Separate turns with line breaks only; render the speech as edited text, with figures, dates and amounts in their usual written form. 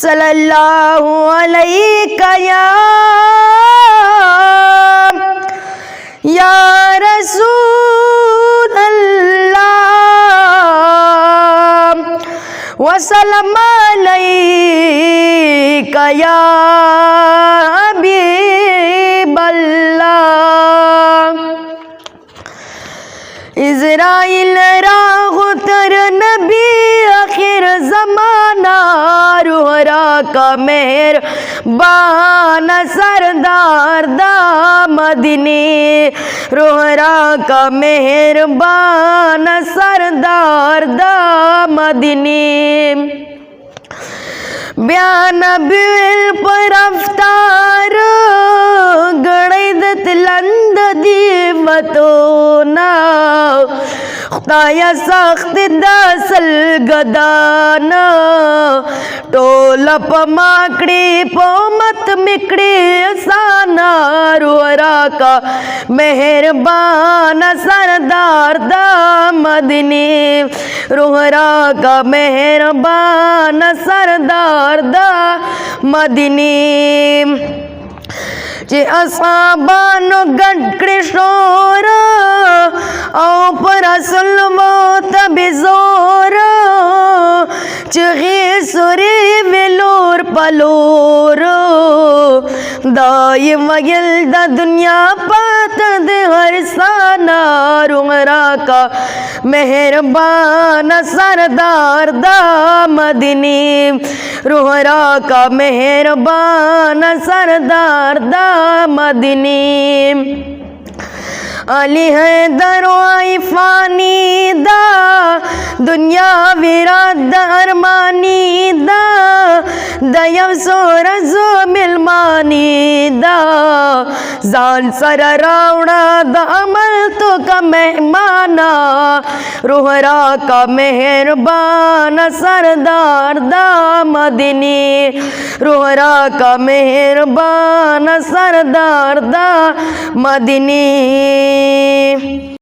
صلی اللہ علیہ یا رسول اللہ وسلم علیک یا حبیب اللہ اسرائیل راہ تر نبی آخر زمانہ روحرا کا مہربان سردار دا مدنی روحرا کا مہربان سردار دا مدنی بیان بیل پر رفتار گڑیدت لند دیوتونا خدایا سخت داسل گدانا ٹولا پا ماکڑی پا مت مکڑی سانا روحرا کا مہربان سردار دا مدنی روحرا کا مہربان سردار دا مدنی چی اصحابانو گڑکڑی شور او پر سلمو تبی زور چغی سوری ویلور پلور دائی وگل دا دنیا پات دے ہر سانا روحرا کا مہربان سردار دا مدنی روحرا کا مہربان سردار دا مدنی علی حیدر آئی فانی دا دنیا ویرات دا ارمانی دا یو سورزو ملمانی دا زان سر راوڑا دا عمل تو کا مہمانا روحرا کا مہربان سردار دا مدنی روحرا کا مہربان سردار دا مدنی